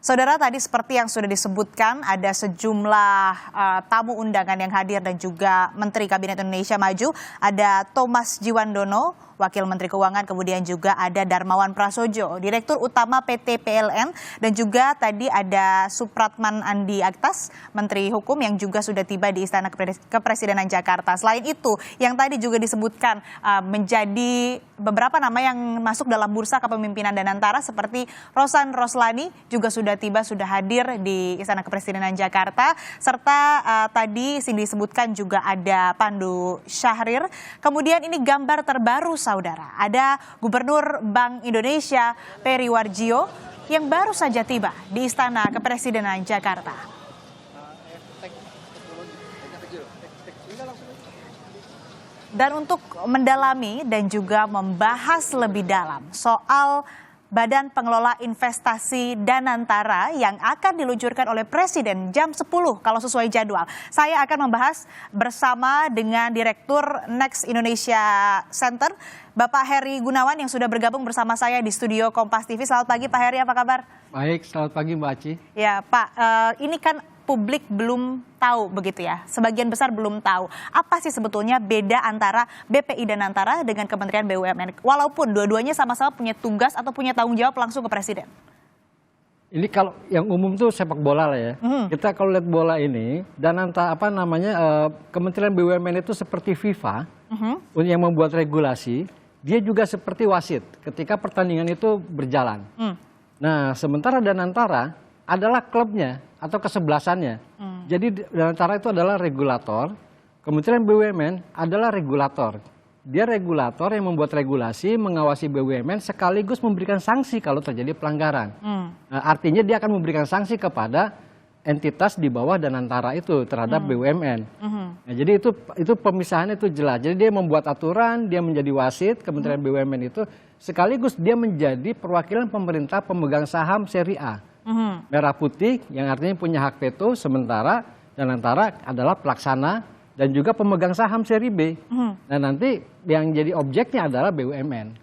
Saudara, tadi seperti yang sudah disebutkan, ada sejumlah tamu undangan yang hadir dan juga Menteri Kabinet Indonesia Maju. Ada Thomas Djiwandono, Wakil Menteri Keuangan, kemudian juga ada Darmawan Prasojo, Direktur Utama PT PLN, dan juga tadi ada Supratman Andi Aktas, Menteri Hukum yang juga sudah tiba di Istana Kepresidenan Jakarta. Selain itu, yang tadi juga disebutkan menjadi beberapa nama yang masuk dalam bursa kepemimpinan Danantara seperti Rosan Roslani juga sudah tiba, sudah hadir di Istana Kepresidenan Jakarta, serta tadi disebutkan juga ada Pandu Syahrir. Kemudian ini gambar terbaru, saudara, ada Gubernur Bank Indonesia Peri Warjio yang baru saja tiba di Istana Kepresidenan Jakarta. Dan untuk mendalami dan juga membahas lebih dalam soal Badan Pengelola Investasi Danantara yang akan diluncurkan oleh Presiden jam 10 kalau sesuai jadwal. Saya akan membahas bersama dengan Direktur Next Indonesia Center, Bapak Heri Gunawan yang sudah bergabung bersama saya di studio Kompas TV. Selamat pagi Pak Heri, apa kabar? Baik, selamat pagi Mbak Aci. Ya Pak, ini kan publik belum tahu begitu ya, sebagian besar belum tahu apa sih sebetulnya beda antara BPI Danantara dengan Kementerian BUMN, walaupun dua-duanya sama-sama punya tugas atau punya tanggung jawab langsung ke Presiden. Ini kalau yang umum tuh sepak bola lah ya. Kita kalau lihat bola ini, Danantara Kementerian BUMN itu seperti FIFA yang membuat regulasi, dia juga seperti wasit ketika pertandingan itu berjalan. Nah, sementara Danantara adalah klubnya atau kesebelasannya. Jadi Danantara itu adalah regulator, Kementerian BUMN adalah regulator. Dia regulator yang membuat regulasi, mengawasi BUMN sekaligus memberikan sanksi kalau terjadi pelanggaran. Nah, artinya dia akan memberikan sanksi kepada entitas di bawah Danantara itu terhadap BUMN. Nah, jadi itu pemisahan itu jelas. Jadi dia membuat aturan, dia menjadi wasit Kementerian BUMN itu sekaligus dia menjadi perwakilan pemerintah pemegang saham seri A. Merah putih yang artinya punya hak veto, sementara Danantara adalah pelaksana dan juga pemegang saham seri B. Nah, nanti yang jadi objeknya adalah BUMN.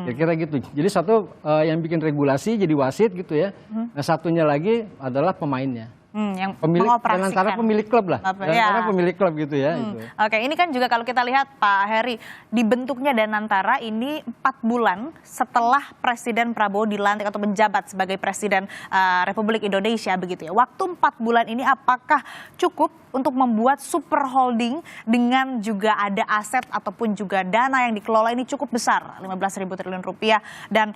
Kira-kira gitu. Jadi satu yang bikin regulasi jadi wasit gitu ya. Nah, satunya lagi adalah pemainnya. Yang pemilik Danantara, pemilik klub lah. Danantara pemilik klub gitu ya. Oke, ini kan juga kalau kita lihat Pak Heri, dibentuknya Danantara ini 4 bulan setelah Presiden Prabowo dilantik atau menjabat sebagai Presiden Republik Indonesia begitu ya. Waktu 4 bulan ini apakah cukup untuk membuat super holding dengan juga ada aset ataupun juga dana yang dikelola ini cukup besar, 15.000 triliun rupiah, dan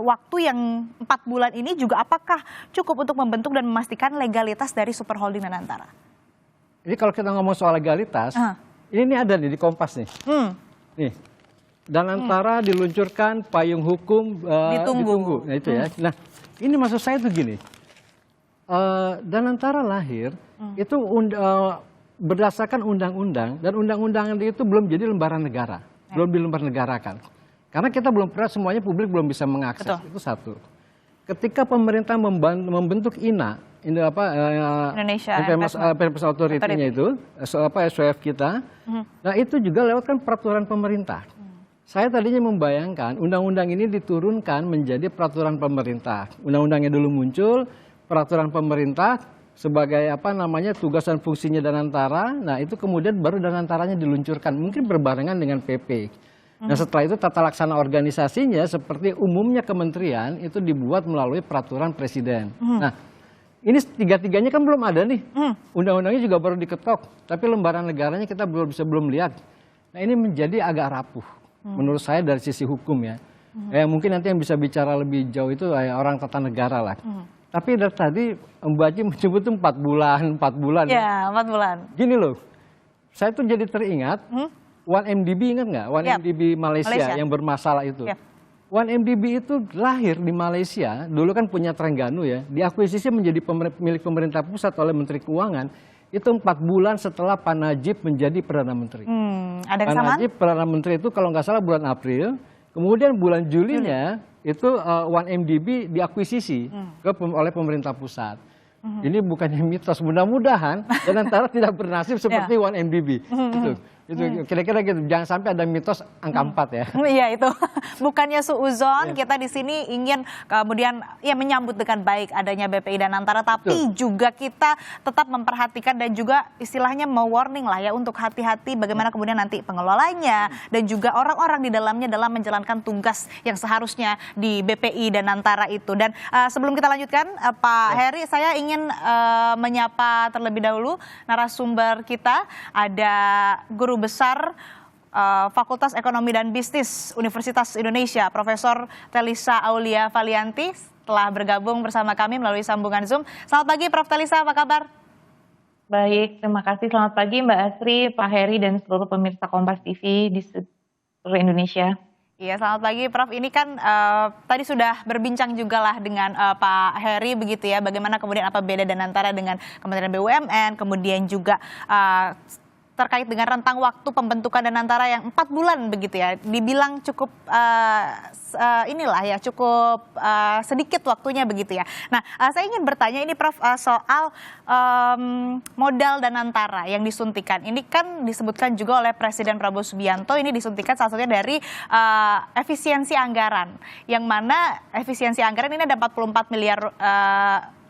waktu yang 4 bulan ini juga apakah cukup untuk membentuk dan memastikan legalitas dari super holding Danantara? Ini kalau kita ngomong soal legalitas, ini ada nih di Kompas nih. Nih, Danantara diluncurkan, payung hukum ditunggu. Nah itu ya. Nah, ini maksud saya tuh gini, Danantara lahir itu berdasarkan undang-undang, dan undang-undang itu belum jadi lembaran negara, belum dilembar negarakan. Karena kita belum pernah, semuanya publik belum bisa mengakses. Betul. Itu satu. Ketika pemerintah membentuk Indonesia Investment Authority-nya itu, SWF kita, nah itu juga lewatkan peraturan pemerintah. Saya tadinya membayangkan undang-undang ini diturunkan menjadi peraturan pemerintah. Undang-undangnya dulu muncul, peraturan pemerintah sebagai tugas dan fungsinya Danantara. Nah itu kemudian baru Danantaranya diluncurkan, mungkin berbarengan dengan PP. Nah setelah itu tata laksana organisasinya seperti umumnya kementerian itu dibuat melalui peraturan presiden. Nah ini tiga-tiganya kan belum ada nih, undang-undangnya juga baru diketok, tapi lembaran negaranya kita belum lihat. Nah ini menjadi agak rapuh menurut saya dari sisi hukum ya. Mungkin nanti yang bisa bicara lebih jauh itu orang tata negara lah. Tapi dari tadi Mbak Aci menyebut itu 4 bulan. Ya, 4 bulan. Gini loh, saya tuh jadi teringat. 1MDB ingat nggak? 1MDB Malaysia yang bermasalah itu. 1MDB itu lahir di Malaysia, dulu kan punya Terengganu ya, diakuisisi menjadi milik pemerintah pusat oleh Menteri Keuangan, itu 4 bulan setelah Pak Najib menjadi Perdana Menteri. Ada Pak Najib Perdana Menteri itu kalau nggak salah bulan April, kemudian bulan Julinya itu 1MDB diakuisisi oleh pemerintah pusat. Ini bukannya mitos, mudah-mudahan Danantara tidak bernasib seperti 1MDB. Gitu. Itu kira-kira gitu. Jangan sampai ada mitos angka 4 ya. Iya itu bukannya suuzon, kita di sini ingin kemudian ya menyambut dengan baik adanya BPI dan Antara, tapi juga kita tetap memperhatikan dan juga istilahnya mewarning lah ya untuk hati-hati bagaimana kemudian nanti pengelolanya dan juga orang-orang di dalamnya dalam menjalankan tugas yang seharusnya di BPI dan Antara itu. Dan sebelum kita lanjutkan, Pak Heri, saya ingin menyapa terlebih dahulu narasumber kita, ada Guru Besar Fakultas Ekonomi dan Bisnis Universitas Indonesia, Profesor Telisa Aulia Valianti, telah bergabung bersama kami melalui sambungan Zoom. Selamat pagi Prof. Telisa, apa kabar? Baik, terima kasih. Selamat pagi Mbak Asri, Pak Heri, dan seluruh pemirsa Kompas TV di seluruh Indonesia. Iya, selamat pagi Prof. Ini kan tadi sudah berbincang juga lah dengan Pak Heri begitu ya, bagaimana kemudian apa beda dan antara dengan Kementerian BUMN, kemudian juga terkait dengan rentang waktu pembentukan dan antara yang 4 bulan begitu ya, dibilang cukup inilah ya, cukup sedikit waktunya begitu ya. Nah, saya ingin bertanya ini Prof, soal modal dan antara yang disuntikan. Ini kan disebutkan juga oleh Presiden Prabowo Subianto, ini disuntikan salah satunya dari efisiensi anggaran, yang mana efisiensi anggaran ini ada 44 miliar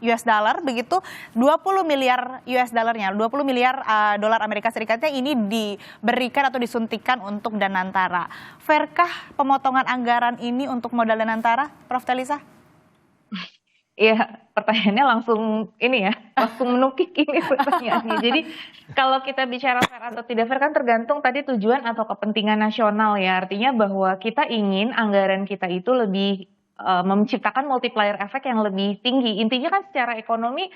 US dollar begitu, 20 miliar US dollarnya, 20 miliar dolar Amerika Serikatnya ini diberikan atau disuntikan untuk Danantara. Fairkah pemotongan anggaran ini untuk modal Danantara, Prof. Telisa? Iya, pertanyaannya langsung ini ya, langsung menukik ini pertanyaannya. Jadi kalau kita bicara fair atau tidak fair kan tergantung tadi tujuan atau kepentingan nasional ya. Artinya bahwa kita ingin anggaran kita itu lebih menciptakan multiplier efek yang lebih tinggi. Intinya kan secara ekonomi,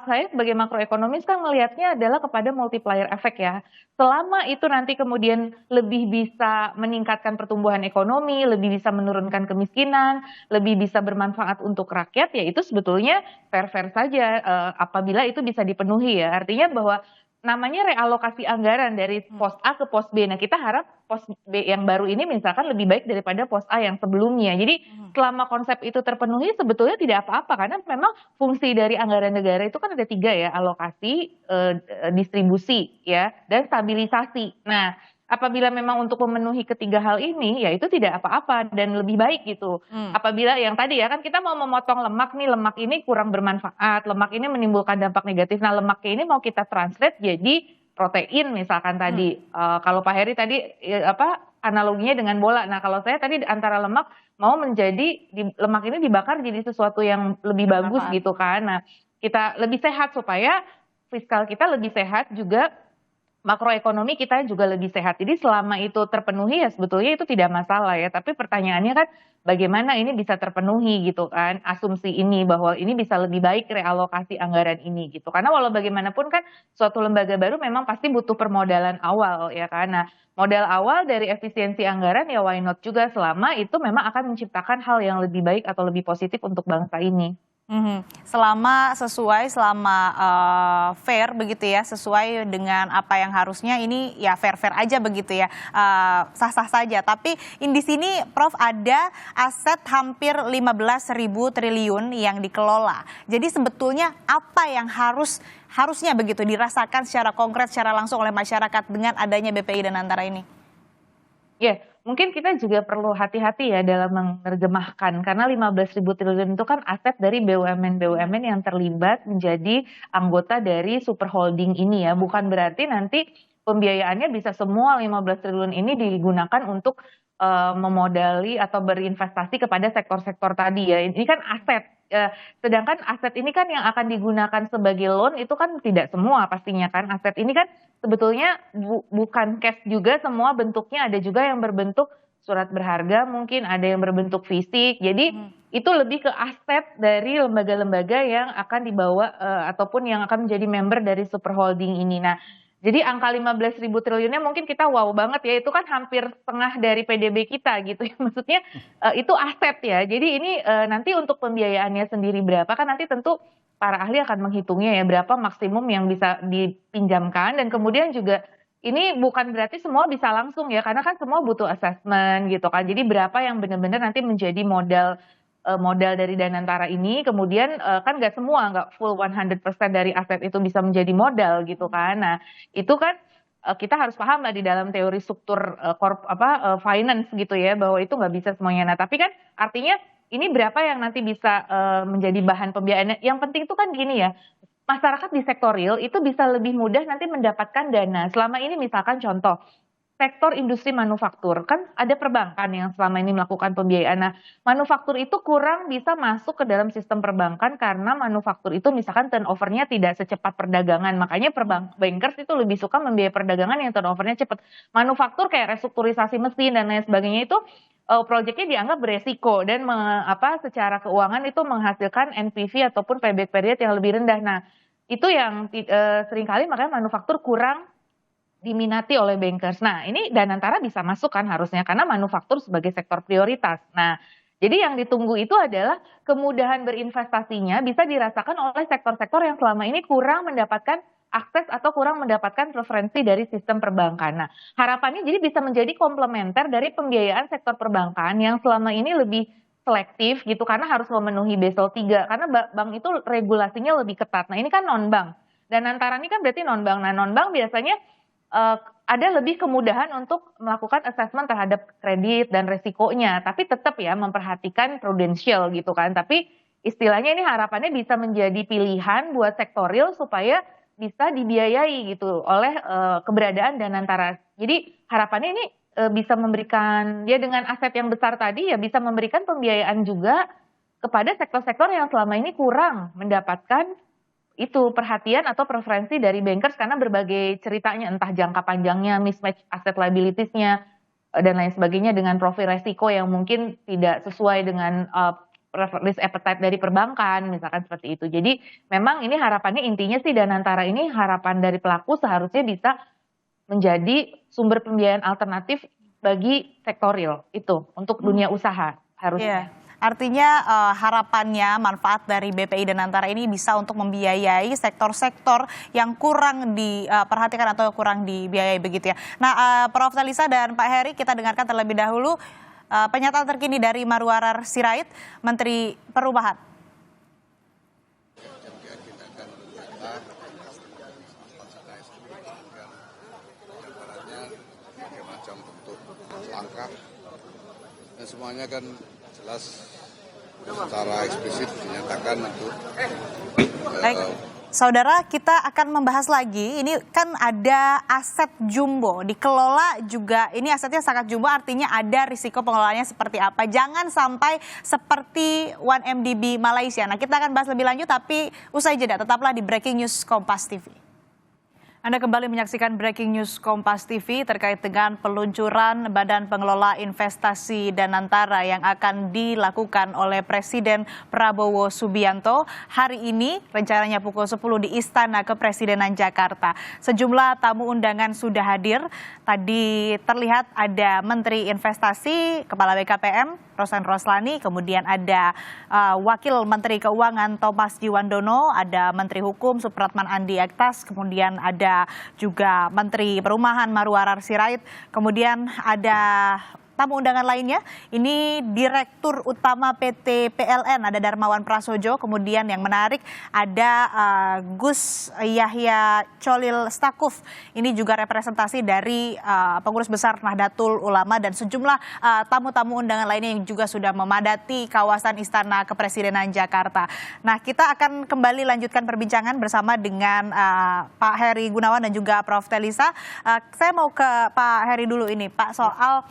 saya sebagai makroekonomis kan melihatnya adalah kepada multiplier efek ya. Selama itu nanti kemudian lebih bisa meningkatkan pertumbuhan ekonomi, lebih bisa menurunkan kemiskinan, lebih bisa bermanfaat untuk rakyat, ya itu sebetulnya fair-fair saja apabila itu bisa dipenuhi ya. Artinya bahwa namanya realokasi anggaran dari pos A ke pos B. Nah, kita harap pos B yang baru ini misalkan lebih baik daripada pos A yang sebelumnya. Jadi selama konsep itu terpenuhi sebetulnya tidak apa-apa, karena memang fungsi dari anggaran negara itu kan ada 3 ya, alokasi, distribusi ya, dan stabilisasi. Nah, apabila memang untuk memenuhi ketiga hal ini, ya itu tidak apa-apa dan lebih baik gitu. Apabila yang tadi ya kan kita mau memotong lemak nih, lemak ini kurang bermanfaat, lemak ini menimbulkan dampak negatif. Nah, lemaknya ini mau kita translate jadi protein misalkan tadi. Kalau Pak Heri tadi analoginya dengan bola. Nah, kalau saya tadi antara lemak mau menjadi lemak ini dibakar jadi sesuatu yang lebih bagus gitu kan. Nah, kita lebih sehat supaya fiskal kita lebih sehat juga, makroekonomi kita juga lebih sehat. Jadi selama itu terpenuhi ya sebetulnya itu tidak masalah ya. Tapi pertanyaannya kan bagaimana ini bisa terpenuhi gitu kan. Asumsi ini bahwa ini bisa lebih baik realokasi anggaran ini gitu. Karena walau bagaimanapun kan suatu lembaga baru memang pasti butuh permodalan awal ya kan. Nah, modal awal dari efisiensi anggaran ya why not juga selama itu memang akan menciptakan hal yang lebih baik atau lebih positif untuk bangsa ini. Selama sesuai, selama fair begitu ya, sesuai dengan apa yang harusnya, ini ya fair-fair aja begitu ya, sah-sah saja. Tapi di sini Prof ada aset hampir 15.000 triliun yang dikelola. Jadi sebetulnya apa yang harusnya begitu dirasakan secara konkret, secara langsung oleh masyarakat dengan adanya BPI dan Antara ini? Ya, mungkin kita juga perlu hati-hati ya dalam menerjemahkan, karena 15.000 triliun itu kan aset dari BUMN-BUMN yang terlibat menjadi anggota dari super holding ini ya. Bukan berarti nanti pembiayaannya bisa semua 15 triliun ini digunakan untuk memodali atau berinvestasi kepada sektor-sektor tadi ya. Ini kan aset. Sedangkan aset ini kan yang akan digunakan sebagai loan itu kan tidak semua pastinya kan. Aset ini kan sebetulnya bukan cash juga semua bentuknya, ada juga yang berbentuk surat berharga, mungkin ada yang berbentuk fisik. Jadi itu lebih ke aset dari lembaga-lembaga yang akan dibawa ataupun yang akan menjadi member dari super holding ini. Nah, jadi angka 15.000 triliunnya mungkin kita wow banget ya, itu kan hampir setengah dari PDB kita gitu ya. Maksudnya itu aset ya. Jadi ini nanti untuk pembiayaannya sendiri berapa kan nanti tentu para ahli akan menghitungnya ya, berapa maksimum yang bisa dipinjamkan, dan kemudian juga ini bukan berarti semua bisa langsung ya, karena kan semua butuh assessment gitu kan. Jadi berapa yang benar-benar nanti menjadi modal dari Danantara ini, kemudian kan nggak semua, nggak full 100% dari aset itu bisa menjadi modal gitu kan. Nah, itu kan kita harus paham lah di dalam teori struktur finance gitu ya, bahwa itu nggak bisa semuanya. Nah, tapi kan artinya ini berapa yang nanti bisa menjadi bahan pembiayaan. Yang penting itu kan gini ya, masyarakat di sektor real itu bisa lebih mudah nanti mendapatkan dana. Selama ini misalkan contoh, sektor industri manufaktur, kan ada perbankan yang selama ini melakukan pembiayaan. Nah, manufaktur itu kurang bisa masuk ke dalam sistem perbankan karena manufaktur itu misalkan turnover-nya tidak secepat perdagangan. Makanya bankers itu lebih suka membiayai perdagangan yang turnover-nya cepat. Manufaktur kayak restrukturisasi mesin dan lain sebagainya itu proyeknya dianggap beresiko dan secara keuangan itu menghasilkan NPV ataupun payback period yang lebih rendah. Nah, itu yang seringkali makanya manufaktur kurang diminati oleh bankers. Nah, ini Danantara bisa masuk kan harusnya karena manufaktur sebagai sektor prioritas. Nah, jadi yang ditunggu itu adalah kemudahan berinvestasinya bisa dirasakan oleh sektor-sektor yang selama ini kurang mendapatkan akses atau kurang mendapatkan preferensi dari sistem perbankan. Nah, harapannya jadi bisa menjadi komplementer dari pembiayaan sektor perbankan yang selama ini lebih selektif gitu karena harus memenuhi Basel III karena bank itu regulasinya lebih ketat. Nah, ini kan non-bank. Danantara ini kan berarti non-bank. Nah, non-bank biasanya ada lebih kemudahan untuk melakukan assessment terhadap kredit dan resikonya, tapi tetap ya memperhatikan prudential gitu kan. Tapi istilahnya ini harapannya bisa menjadi pilihan buat sektor real supaya bisa dibiayai gitu oleh keberadaan Danantara. Jadi harapannya ini bisa memberikan dia dengan aset yang besar tadi ya bisa memberikan pembiayaan juga kepada sektor-sektor yang selama ini kurang mendapatkan itu perhatian atau preferensi dari bankers karena berbagai ceritanya entah jangka panjangnya, mismatch asset liabilities-nya dan lain sebagainya dengan profil resiko yang mungkin tidak sesuai dengan risk appetite dari perbankan misalkan seperti itu. Jadi memang ini harapannya intinya sih Danantara ini harapan dari pelaku seharusnya bisa menjadi sumber pembiayaan alternatif bagi sektor real itu untuk dunia usaha harusnya. Yeah. Artinya harapannya manfaat dari BPI Danantara ini bisa untuk membiayai sektor-sektor yang kurang diperhatikan atau kurang dibiayai begitu ya. Nah, Prof. Talisa dan Pak Heri kita dengarkan terlebih dahulu pernyataan terkini dari Marwarar Sirait, Menteri Perubahan. Langkah dan semuanya kan jelas secara eksplisit dinyatakan untuk Baik. Saudara, kita akan membahas lagi. Ini kan ada aset jumbo dikelola juga. Ini asetnya sangat jumbo, artinya ada risiko pengelolaannya seperti apa. Jangan sampai seperti 1MDB Malaysia. Nah, kita akan bahas lebih lanjut, tapi usai jeda. Tetaplah di Breaking News Kompas TV. Anda kembali menyaksikan Breaking News Kompas TV terkait dengan peluncuran Badan Pengelola Investasi Danantara yang akan dilakukan oleh Presiden Prabowo Subianto. Hari ini rencananya pukul 10 di Istana Kepresidenan Jakarta. Sejumlah tamu undangan sudah hadir. Tadi terlihat ada Menteri Investasi, Kepala BKPM, Rosan Roslani, kemudian ada Wakil Menteri Keuangan Thomas Jiwandono, ada Menteri Hukum Supratman Andi Aktas, kemudian ada juga Menteri Perumahan Marwarar Sirait, kemudian ada tamu undangan lainnya, ini Direktur Utama PT PLN, ada Darmawan Prasojo, kemudian yang menarik ada Gus Yahya Cholil Stakuf, ini juga representasi dari pengurus besar Nahdlatul Ulama dan sejumlah tamu-tamu undangan lainnya yang juga sudah memadati kawasan Istana Kepresidenan Jakarta. Nah, kita akan kembali lanjutkan perbincangan bersama dengan Pak Heri Gunawan dan juga Prof. Talisa. Saya mau ke Pak Heri dulu ini, Pak, soal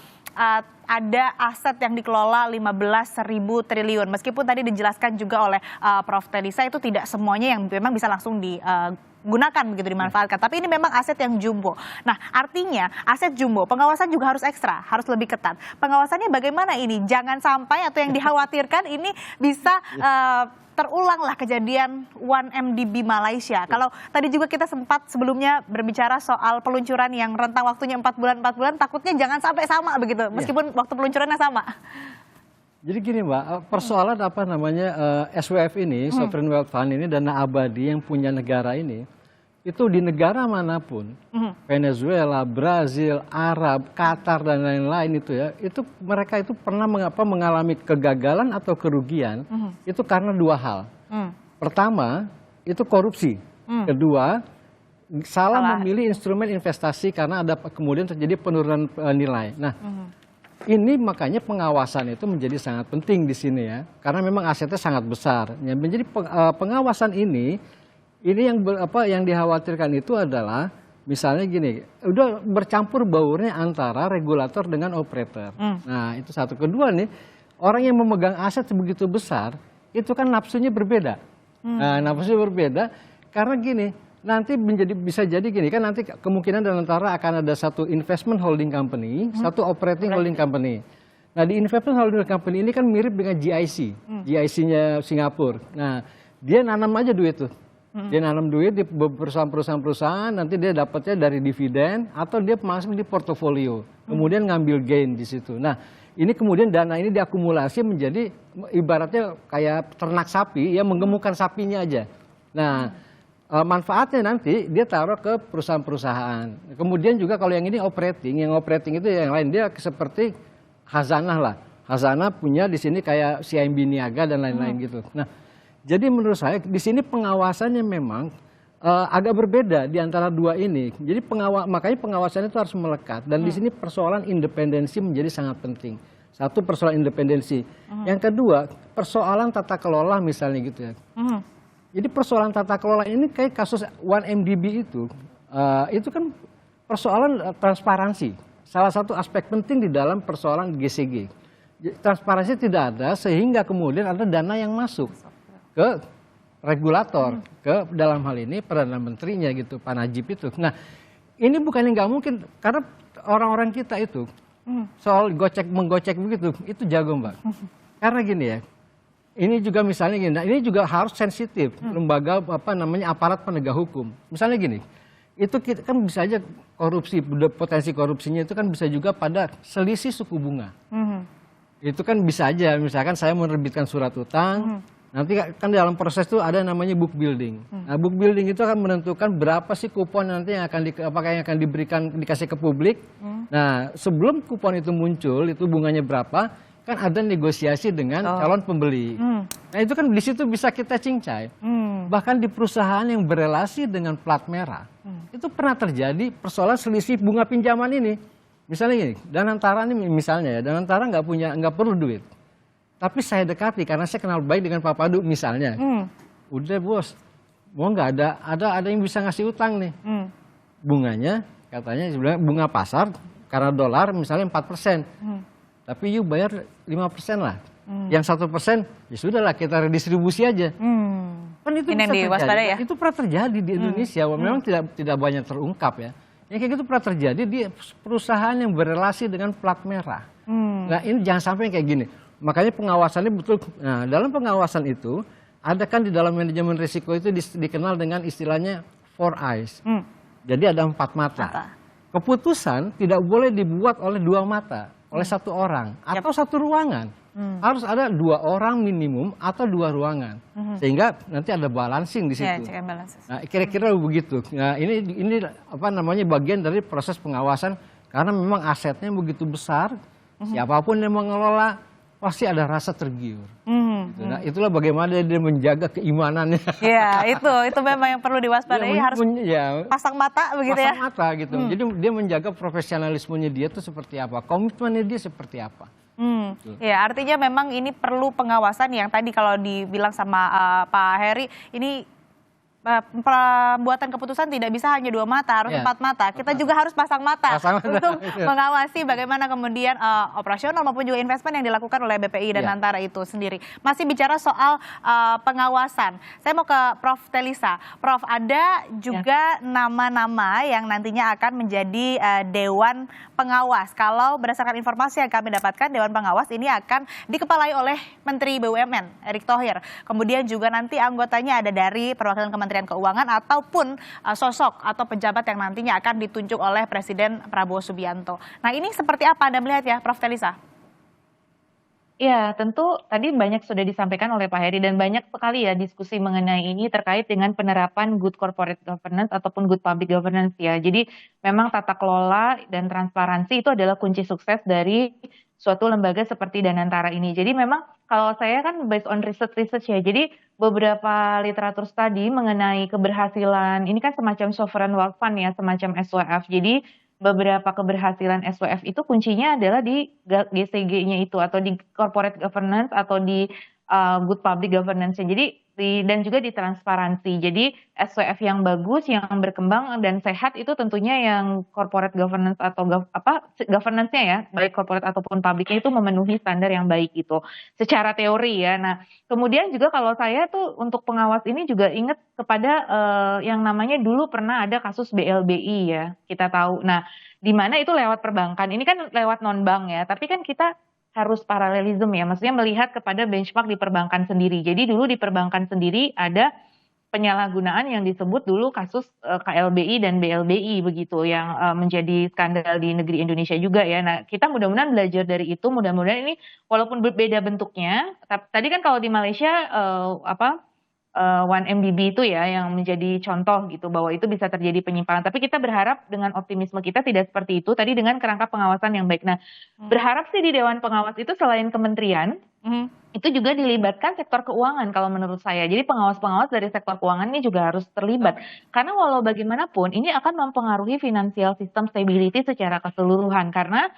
ada aset yang dikelola 15.000 triliun. Meskipun tadi dijelaskan juga oleh Prof. Talisa itu tidak semuanya yang memang bisa langsung digunakan begitu dimanfaatkan. Tapi ini memang aset yang jumbo. Nah, artinya aset jumbo, pengawasan juga harus ekstra, harus lebih ketat. Pengawasannya bagaimana ini? Jangan sampai atau yang dikhawatirkan ini bisa terulanglah kejadian 1MDB Malaysia. Kalau tadi juga kita sempat sebelumnya berbicara soal peluncuran yang rentang waktunya 4 bulan, takutnya jangan sampai sama begitu, meskipun waktu peluncurannya sama. Jadi gini Mbak, persoalan SWF ini, Sovereign Wealth Fund ini, dana abadi yang punya negara ini, itu di negara manapun, Venezuela, Brazil, Arab, Qatar dan lain-lain itu ya, itu mereka itu pernah mengalami kegagalan atau kerugian, itu karena dua hal. Pertama, itu korupsi. Kedua, salah memilih instrumen investasi karena ada kemudian terjadi penurunan nilai. Nah, ini makanya pengawasan itu menjadi sangat penting di sini ya, karena memang asetnya sangat besar. Ya, menjadi pengawasan ini yang dikhawatirkan itu adalah misalnya gini, udah bercampur baurnya antara regulator dengan operator. Nah, itu satu. Kedua nih, orang yang memegang aset sebegitu besar itu kan nafsunya berbeda. Nah, nafsunya berbeda karena gini. Nanti bisa jadi gini kan, nanti kemungkinan dan antara akan ada satu investment holding company, satu operating holding company. Nah, di investment holding company ini kan mirip dengan GIC, GIC-nya Singapura. Nah, dia nanam aja duit tuh. Dia nanam duit di perusahaan-perusahaan, nanti dia dapatnya dari dividen atau dia masuk di portofolio, kemudian ngambil gain di situ. Nah, ini kemudian dana ini diakumulasi menjadi ibaratnya kayak ternak sapi, ya menggemukkan sapinya aja. Nah, manfaatnya nanti dia taruh ke perusahaan-perusahaan. Kemudian juga kalau yang ini yang operating itu yang lain, dia seperti khazanah lah. Khazanah punya di sini kayak CIMB Niaga dan lain-lain gitu. Nah, jadi menurut saya di sini pengawasannya memang agak berbeda di antara dua ini. Jadi makanya pengawasan itu harus melekat. Dan di sini persoalan independensi menjadi sangat penting. Satu, persoalan independensi. Yang kedua, persoalan tata kelola misalnya gitu ya. Jadi persoalan tata kelola ini kayak kasus 1MDB itu kan persoalan transparansi. Salah satu aspek penting di dalam persoalan GCG. Transparansi tidak ada sehingga kemudian ada dana yang masuk ke regulator, ke dalam hal ini Perdana Menterinya gitu, Pak Najib itu. Nah, ini bukannya nggak mungkin karena orang-orang kita itu soal menggocek begitu, itu jago Mbak. Karena gini ya. Ini juga misalnya gini, nah ini juga harus sensitif lembaga aparat penegak hukum. Misalnya gini, itu kita kan bisa aja korupsi, potensi korupsinya itu kan bisa juga pada selisih suku bunga. Itu kan bisa aja, misalkan saya menerbitkan surat utang, nanti kan dalam proses itu ada namanya book building. Nah, book building itu akan menentukan berapa sih kupon nanti yang akan dikasih ke publik. Nah, sebelum kupon itu muncul, itu bunganya berapa? Kan ada negosiasi dengan calon pembeli. Nah, itu kan di situ bisa kita cincai. Bahkan di perusahaan yang berelasi dengan plat merah, itu pernah terjadi persoalan selisih bunga pinjaman ini. Misalnya gini, Danantara ini misalnya ya, Danantara nggak perlu duit. Tapi saya dekati karena saya kenal baik dengan Pak Padu misalnya. Udah bos, mau nggak ada yang bisa ngasih utang nih. Bunganya katanya sebenarnya bunga pasar karena dolar misalnya 4%. Tapi you bayar 5% lah. Yang 1% ya sudahlah kita redistribusi aja. Kan itu bisa terjadi. Ya? Itu pernah terjadi di Indonesia. Memang tidak banyak terungkap ya. Yang kayak gitu pernah terjadi di perusahaan yang berelasi dengan plat merah. Nah, ini jangan sampai kayak gini. Makanya pengawasannya betul. Nah, dalam pengawasan itu ada kan di dalam manajemen risiko itu dikenal dengan istilahnya 4 eyes. Jadi ada 4 mata. Keputusan tidak boleh dibuat oleh 2 mata. Oleh 1 orang atau 1 ruangan. Harus ada 2 orang minimum atau 2 ruangan. Sehingga nanti ada balancing di situ. Nah, kira-kira begitu. Nah, ini bagian dari proses pengawasan karena memang asetnya begitu besar. Siapapun yang mengelola pasti ada rasa tergiur. Nah, itulah bagaimana dia menjaga keimanannya. Iya, itu memang yang perlu diwaspadai, harus pasang mata begitu ya. Pasang mata gitu. Jadi dia menjaga profesionalismenya dia itu seperti apa, komitmennya dia seperti apa. Ya, artinya memang ini perlu pengawasan yang tadi kalau dibilang sama Pak Heri, ini pembuatan keputusan tidak bisa hanya 2 mata, harus 4 mata. Kita juga harus pasang mata untuk mengawasi bagaimana kemudian operasional maupun juga investment yang dilakukan oleh BPI dan Antara itu sendiri. Masih bicara soal pengawasan, saya mau ke Prof. Telisa. Prof, ada juga nama-nama yang nantinya akan menjadi Dewan Pengawas. Kalau berdasarkan informasi yang kami dapatkan, Dewan Pengawas ini akan dikepalai oleh Menteri BUMN, Erick Thohir. Kemudian juga nanti anggotanya ada dari perwakilan Kementerian Keuangan ataupun sosok atau pejabat yang nantinya akan ditunjuk oleh Presiden Prabowo Subianto. Nah, ini seperti apa Anda melihat ya, Prof. Telisa? Ya, tentu tadi banyak sudah disampaikan oleh Pak Heri dan banyak sekali ya diskusi mengenai ini terkait dengan penerapan good corporate governance ataupun good public governance ya. Jadi memang tata kelola dan transparansi itu adalah kunci sukses dari suatu lembaga seperti Danantara ini. Jadi memang kalau saya kan based on research ya. Jadi beberapa literatur studi mengenai keberhasilan ini kan semacam sovereign wealth fund ya, semacam SWF. Jadi beberapa keberhasilan SWF itu kuncinya adalah di GCG-nya itu atau di corporate governance atau di good public governance. Jadi dan juga di transparansi. Jadi SWF yang bagus, yang berkembang dan sehat itu tentunya yang corporate governance atau governance-nya ya, baik corporate ataupun publiknya itu memenuhi standar yang baik itu secara teori ya. Nah, kemudian juga kalau saya tuh untuk pengawas ini juga ingat kepada yang namanya dulu pernah ada kasus BLBI ya, kita tahu. Nah, di mana itu lewat perbankan. Ini kan lewat non bank ya, tapi kan kita harus paralelisme ya, maksudnya melihat kepada benchmark di perbankan sendiri. Jadi dulu di perbankan sendiri ada penyalahgunaan yang disebut dulu kasus KLBI dan BLBI begitu yang menjadi skandal di negeri Indonesia juga ya. Nah, kita mudah-mudahan belajar dari itu, mudah-mudahan ini walaupun berbeda bentuknya, tadi kan kalau di Malaysia 1MDB itu ya yang menjadi contoh gitu bahwa itu bisa terjadi penyimpangan. Tapi kita berharap dengan optimisme kita tidak seperti itu tadi dengan kerangka pengawasan yang baik. Nah, berharap sih di Dewan Pengawas itu selain kementerian itu juga dilibatkan sektor keuangan kalau menurut saya. Jadi pengawas-pengawas dari sektor keuangan ini juga harus terlibat. Karena walau bagaimanapun ini akan mempengaruhi financial system stability secara keseluruhan karena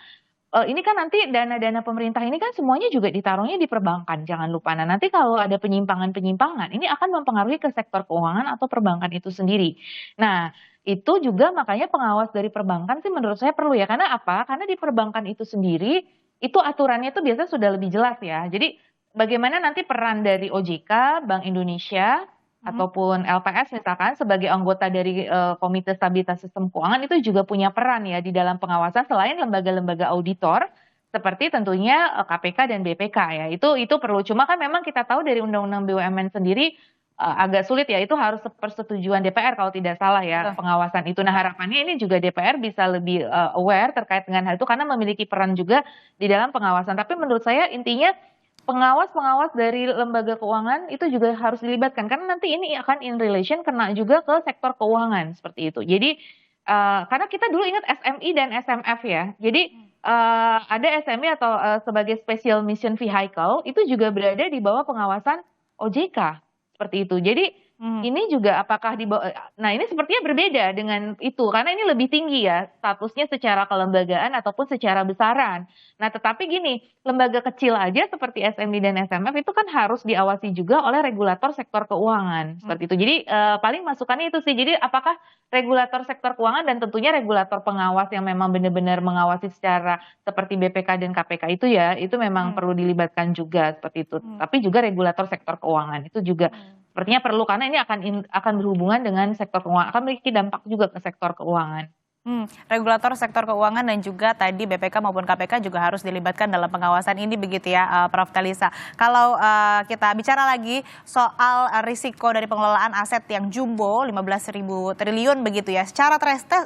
ini kan nanti dana-dana pemerintah ini kan semuanya juga ditaruhnya di perbankan, jangan lupa. Nah, nanti kalau ada penyimpangan-penyimpangan, ini akan mempengaruhi ke sektor keuangan atau perbankan itu sendiri. Nah, itu juga makanya pengawas dari perbankan sih menurut saya perlu ya. Karena apa? Karena di perbankan itu sendiri, itu aturannya itu biasanya sudah lebih jelas ya. Jadi bagaimana nanti peran dari OJK, Bank Indonesia, ataupun LPS misalkan sebagai anggota dari Komite Stabilitas Sistem Keuangan itu juga punya peran ya di dalam pengawasan selain lembaga-lembaga auditor seperti tentunya KPK dan BPK ya. Itu perlu. Cuma kan memang kita tahu dari Undang-Undang BUMN sendiri agak sulit ya, itu harus persetujuan DPR kalau tidak salah ya pengawasan itu. Nah, harapannya ini juga DPR bisa lebih aware terkait dengan hal itu karena memiliki peran juga di dalam pengawasan. Tapi menurut saya intinya pengawas-pengawas dari lembaga keuangan itu juga harus dilibatkan karena nanti ini akan in relation kena juga ke sektor keuangan seperti itu. Jadi karena kita dulu ingat SMI dan SMF ya. Jadi ada SMI atau sebagai Special Mission Vehicle itu juga berada di bawah pengawasan OJK seperti itu. Jadi ini juga apakah di bawah, nah ini sepertinya berbeda dengan itu karena ini lebih tinggi ya statusnya secara kelembagaan ataupun secara besaran. Nah, tetapi gini, lembaga kecil aja seperti SMI dan SMF itu kan harus diawasi juga oleh regulator sektor keuangan seperti itu. Jadi paling masukannya itu sih. Jadi apakah regulator sektor keuangan dan tentunya regulator pengawas yang memang benar-benar mengawasi secara seperti BPK dan KPK itu ya, itu memang perlu dilibatkan juga seperti itu. Tapi juga regulator sektor keuangan itu juga sepertinya perlu karena ini akan berhubungan dengan sektor keuangan, akan memiliki dampak juga ke sektor keuangan. Regulator sektor keuangan dan juga tadi BPK maupun KPK juga harus dilibatkan dalam pengawasan ini begitu ya Prof. Talisa. Kalau kita bicara lagi soal risiko dari pengelolaan aset yang jumbo 15.000 triliun begitu ya. Secara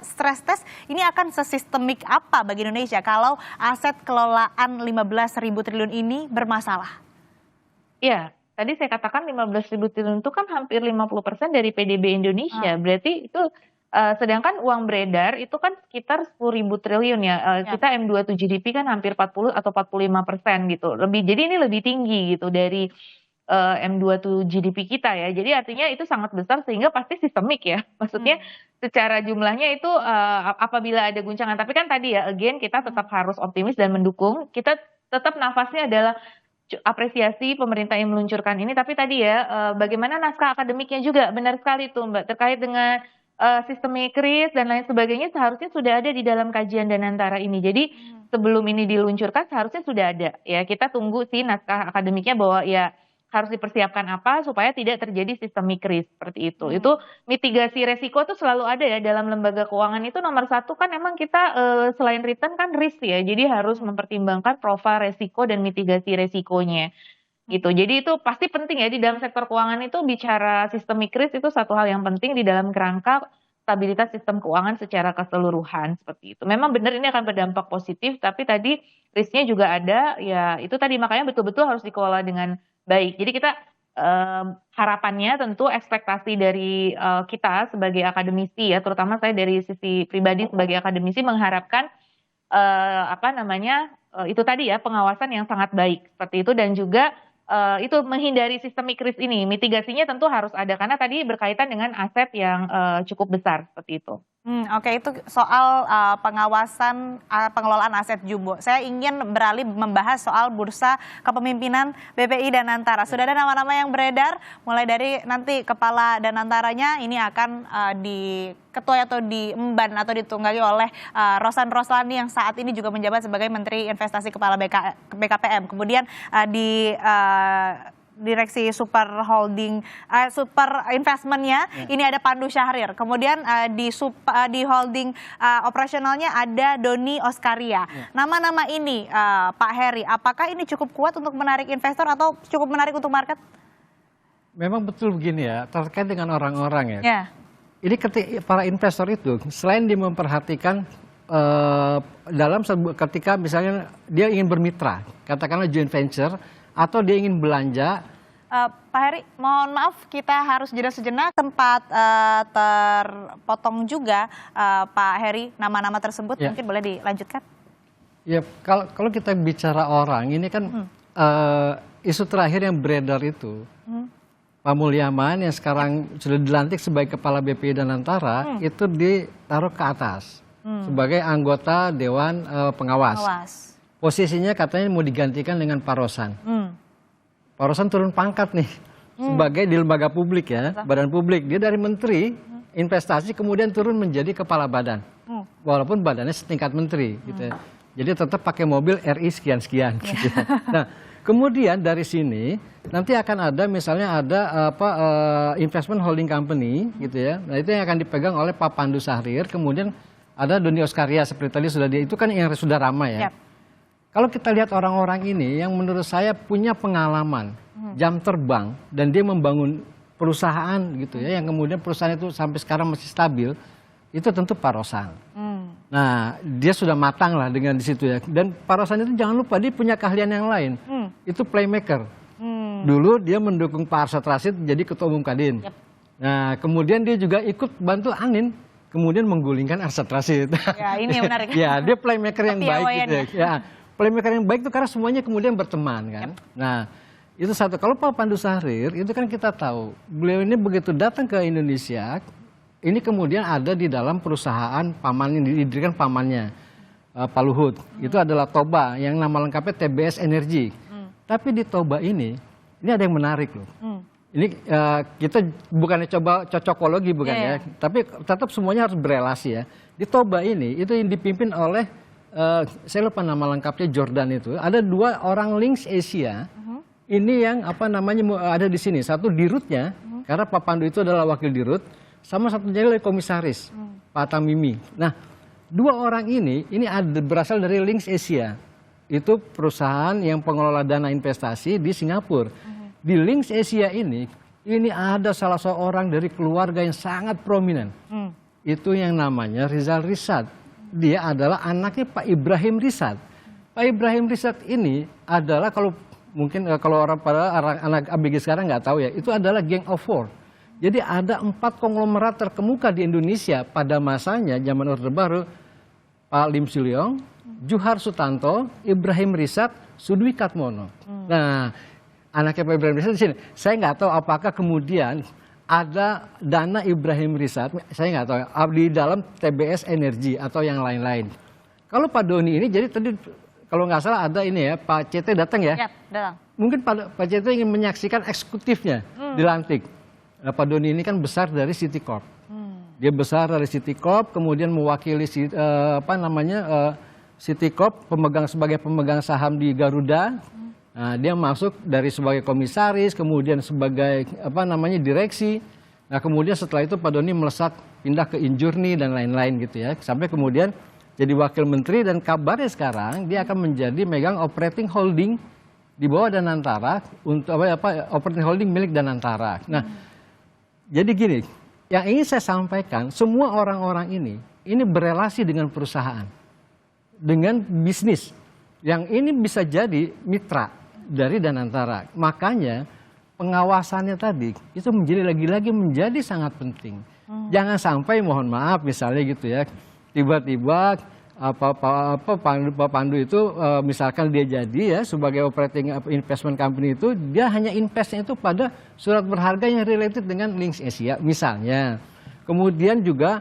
stress test ini akan sesistemik apa bagi Indonesia kalau aset kelolaan 15.000 triliun ini bermasalah? Iya. Tadi saya katakan 15.000 triliun itu kan hampir 50% dari PDB Indonesia. Berarti itu sedangkan uang beredar itu kan sekitar 10.000 triliun ya. Kita M2 GDP kan hampir 40 atau 45% gitu. Jadi ini lebih tinggi gitu dari M2 GDP kita ya. Jadi artinya itu sangat besar sehingga pasti sistemik ya. Maksudnya secara jumlahnya itu apabila ada guncangan. Tapi kan tadi ya again kita tetap harus optimis dan mendukung. Kita tetap nafasnya adalah apresiasi pemerintah yang meluncurkan ini, tapi tadi ya bagaimana naskah akademiknya juga benar sekali tuh Mbak terkait dengan sistemik risk dan lain sebagainya seharusnya sudah ada di dalam kajian Danantara ini. Jadi sebelum ini diluncurkan seharusnya sudah ada ya. Kita tunggu sih naskah akademiknya bahwa ya harus dipersiapkan apa supaya tidak terjadi sistemik risk seperti itu. Itu mitigasi resiko tuh selalu ada ya dalam lembaga keuangan itu nomor satu kan emang kita selain return kan risk ya. Jadi harus mempertimbangkan profil resiko dan mitigasi resikonya gitu. Jadi itu pasti penting ya di dalam sektor keuangan itu bicara sistemik risk itu satu hal yang penting di dalam kerangka stabilitas sistem keuangan secara keseluruhan seperti itu. Memang benar ini akan berdampak positif tapi tadi risknya juga ada ya itu tadi makanya betul-betul harus dikelola dengan baik. Jadi kita harapannya tentu ekspektasi dari kita sebagai akademisi ya, terutama saya dari sisi pribadi sebagai akademisi mengharapkan itu tadi ya pengawasan yang sangat baik seperti itu, dan juga itu menghindari sistemik risk ini. Mitigasinya tentu harus ada karena tadi berkaitan dengan aset yang cukup besar seperti itu. Oke, itu soal pengawasan pengelolaan aset Jumbo. Saya ingin beralih membahas soal bursa kepemimpinan BPI Danantara. Sudah ada nama-nama yang beredar, mulai dari nanti kepala Danantaranya ini akan diketuai atau diemban atau ditunggangi oleh Rosan Roslani yang saat ini juga menjabat sebagai Menteri Investasi Kepala BKPM. Kemudian di Direksi Super Holding, Super Investmentnya ini ada Pandu Syahrir. Kemudian di holding operasionalnya ada Doni Oskaria. Nama-nama ini Pak Heri, apakah ini cukup kuat untuk menarik investor atau cukup menarik untuk market? Memang betul begini ya, terkait dengan orang-orang ya. Ya. Ini para investor itu selain dia memperhatikan ketika misalnya dia ingin bermitra, katakanlah joint venture, atau dia ingin belanja. Pak Heri, mohon maaf kita harus jeda sejenak, sempat terpotong juga Pak Heri nama-nama tersebut, mungkin boleh dilanjutkan? Ya, kalau kita bicara orang, ini kan isu terakhir yang beredar itu, Pak Mulyaman yang sekarang sudah dilantik sebagai Kepala BPI Danantara, itu ditaruh ke atas sebagai anggota Dewan Pengawas. Posisinya katanya mau digantikan dengan Pak Rosan. Pak Rosan turun pangkat nih sebagai di lembaga publik ya, badan publik. Dia dari Menteri Investasi kemudian turun menjadi Kepala Badan. Walaupun badannya setingkat Menteri gitu ya. Jadi tetap pakai mobil RI sekian-sekian gitu ya. Nah, kemudian dari sini nanti akan ada misalnya ada investment holding company gitu ya. Nah, itu yang akan dipegang oleh Pak Pandu Syahrir, kemudian ada Doni Oskaria seperti tadi sudah itu kan yang sudah ramai ya. Kalau kita lihat orang-orang ini yang menurut saya punya pengalaman, jam terbang, dan dia membangun perusahaan gitu ya, yang kemudian perusahaan itu sampai sekarang masih stabil, itu tentu Pak Rosan. Nah, dia sudah matang lah dengan di situ ya. Dan Pak Rosan itu jangan lupa dia punya keahlian yang lain, itu playmaker. Dulu dia mendukung Pak Arsyad Rashid jadi Ketua Umum Kadin. Nah, kemudian dia juga ikut bantu Anin, kemudian menggulingkan Arsyad Rashid. Ya, ini yang menarik. Ya, dia playmaker yang baik gitu ya. Playmaker yang baik itu karena semuanya kemudian berteman kan. Nah, itu satu. Kalau Pak Pandu Syahrir itu kan kita tahu beliau ini begitu datang ke Indonesia, ini kemudian ada di dalam perusahaan pamannya, didirikan pamannya Pak Luhut. Itu adalah Toba yang nama lengkapnya TBS Energy. Tapi di Toba ini ada yang menarik loh. Ini kita bukannya coba cocokologi bukan ya, tapi tetap semuanya harus berelasi ya. Di Toba ini itu yang dipimpin oleh saya lupa nama lengkapnya, Jordan itu. Ada 2 orang links Asia. Ini yang ada di sini. Satu dirutnya, karena Pak Pandu itu adalah wakil dirut, sama satunya lagi komisaris, Pak Tamimi. Nah, 2 orang ini berasal dari links Asia. Itu perusahaan yang pengelola dana investasi di Singapura. Di links Asia ini ada salah seorang dari keluarga yang sangat prominent. Itu yang namanya Rizal Rishad. Dia adalah anaknya Pak Ibrahim Rishad. Pak Ibrahim Rishad ini adalah kalau orang pada anak ABG sekarang nggak tahu ya, itu adalah Gang of Four. Jadi ada 4 konglomerat terkemuka di Indonesia pada masanya zaman Orde Baru, Pak Lim Sulyong, Juhar Sutanto, Ibrahim Rishad, Sudwi Katmono. Nah, anaknya Pak Ibrahim Rishad di sini. Saya nggak tahu apakah kemudian ada dana Ibrahim Rishad, saya nggak tahu di dalam TBS Energi atau yang lain-lain. Kalau Pak Doni ini, jadi tadi kalau nggak salah ada ini ya, Pak CT datang ya? Datang. Mungkin Pak CT ingin menyaksikan eksekutifnya dilantik. Pak Doni ini kan besar dari Citicorp. Dia besar dari Citicorp, kemudian mewakili Citicorp sebagai pemegang saham di Garuda. Nah, dia masuk dari sebagai komisaris, kemudian sebagai direksi. Nah, kemudian setelah itu Pak Doni melesat pindah ke Injurni dan lain-lain gitu ya. Sampai kemudian jadi wakil menteri dan kabarnya sekarang dia akan menjadi megang operating holding di bawah Danantara untuk operating holding milik Danantara. Nah, jadi gini, yang ingin saya sampaikan, semua orang-orang ini berelasi dengan perusahaan, dengan bisnis. Yang ini bisa jadi mitra dari Danantara. Makanya pengawasannya tadi itu lagi-lagi menjadi sangat penting. Jangan sampai mohon maaf misalnya gitu ya, tiba-tiba Pak Pandu itu misalkan dia jadi ya sebagai operating investment company itu dia hanya investnya itu pada surat berharga yang related dengan Links Asia misalnya. Kemudian juga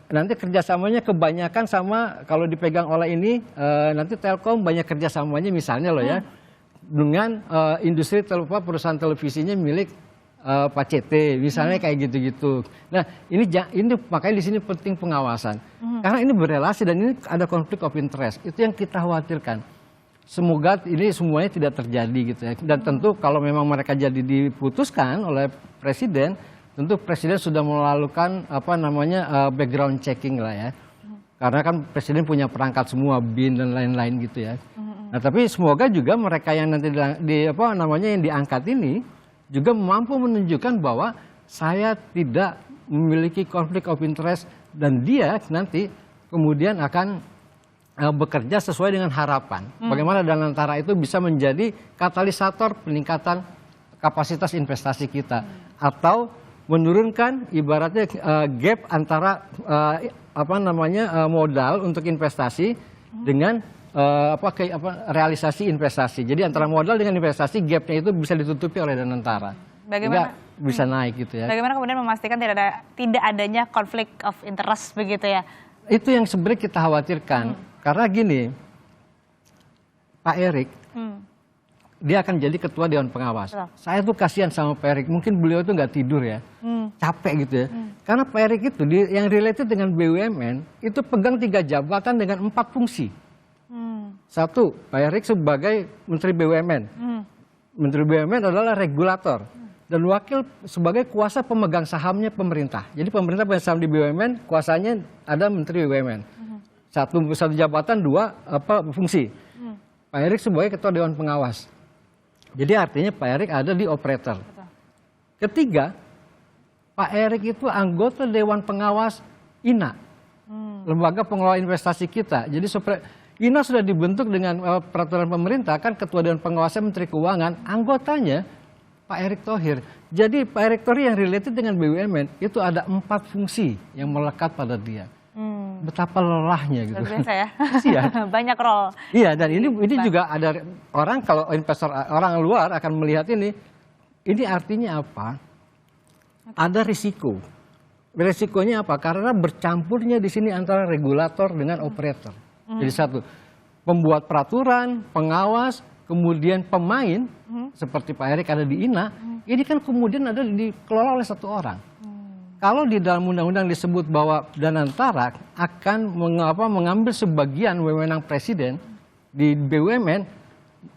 nanti kerjasamanya kebanyakan sama kalau dipegang oleh ini nanti Telkom banyak kerjasamanya misalnya loh ya dengan industri perusahaan televisinya milik Pak CT misalnya kayak gitu-gitu. Nah ini makanya di sini penting pengawasan karena ini berelasi dan ini ada konflik of interest itu yang kita khawatirkan. Semoga ini semuanya tidak terjadi gitu ya. Dan tentu kalau memang mereka jadi diputuskan oleh presiden, tentu presiden sudah melakukan background checking lah ya. Karena kan presiden punya perangkat semua BIN dan lain-lain gitu ya. Nah tapi semoga juga mereka yang nanti yang diangkat ini juga mampu menunjukkan bahwa saya tidak memiliki konflik of interest dan dia nanti kemudian akan bekerja sesuai dengan harapan. Bagaimana Danantara itu bisa menjadi katalisator peningkatan kapasitas investasi kita atau menurunkan ibaratnya gap antara modal untuk investasi dengan realisasi investasi. Jadi antara modal dengan investasi gapnya itu bisa ditutupi oleh Danantara. Bagaimana bisa naik gitu ya. Bagaimana kemudian memastikan tidak adanya konflik of interest begitu ya? Itu yang sebenarnya kita khawatirkan. Karena gini, Pak Erik dia akan jadi ketua Dewan Pengawas. Saya tuh kasihan sama Pak Erik. Mungkin beliau tuh nggak tidur ya, capek gitu ya. Karena Pak Erik itu yang related dengan BUMN itu pegang 3 jabatan dengan 4 fungsi. Satu, Pak Erik sebagai Menteri BUMN. Menteri BUMN adalah regulator dan wakil sebagai kuasa pemegang sahamnya pemerintah. Jadi pemerintah punya saham di BUMN, kuasanya ada Menteri BUMN. Satu jabatan 2 fungsi. Pak Erik sebagai ketua Dewan Pengawas. Jadi artinya Pak Erik ada di operator. Ketiga, Pak Erik itu anggota Dewan Pengawas INA, Lembaga Pengelola Investasi kita. Jadi INA sudah dibentuk dengan peraturan pemerintah, kan ketua Dewan Pengawasnya Menteri Keuangan, anggotanya Pak Erick Thohir. Jadi Pak Erick Thohir yang related dengan BUMN itu ada 4 fungsi yang melekat pada dia. Betapa lelahnya gitu. Luar biasa ya. Iya. Banyak role. Iya, dan ini juga ada orang kalau investor orang luar akan melihat ini artinya apa? Ada risiko. Risikonya apa? Karena bercampurnya di sini antara regulator dengan operator. Jadi satu, pembuat peraturan, pengawas, kemudian pemain seperti Pak Erik ada di INA, ini kan kemudian ada dikelola oleh satu orang. Kalau di dalam undang-undang disebut bahwa Danantara akan mengambil sebagian wewenang presiden di BUMN,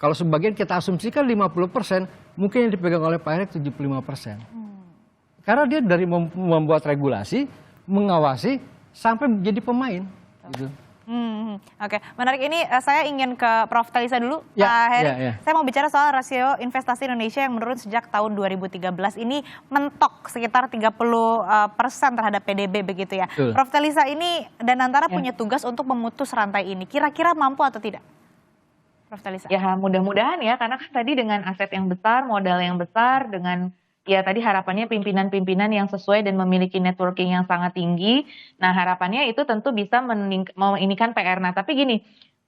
kalau sebagian kita asumsikan 50%, mungkin yang dipegang oleh Pak Erik 75%. Karena dia dari membuat regulasi, mengawasi, sampai menjadi pemain. Gitu. Oke, menarik ini saya ingin ke Prof. Talisa dulu, Ya, Pak Heri. ya. Saya mau bicara soal rasio investasi Indonesia yang menurun sejak tahun 2013 ini mentok sekitar 30% terhadap PDB begitu ya. Betul. Prof. Talisa ini Danantara punya tugas untuk memutus rantai ini. Kira-kira mampu atau tidak? Prof. Talisa. Ya mudah-mudahan ya, karena kan tadi dengan aset yang besar, modal yang besar, dengan ya tadi harapannya pimpinan-pimpinan yang sesuai dan memiliki networking yang sangat tinggi. Nah harapannya itu tentu bisa menginikan PR. Nah tapi gini,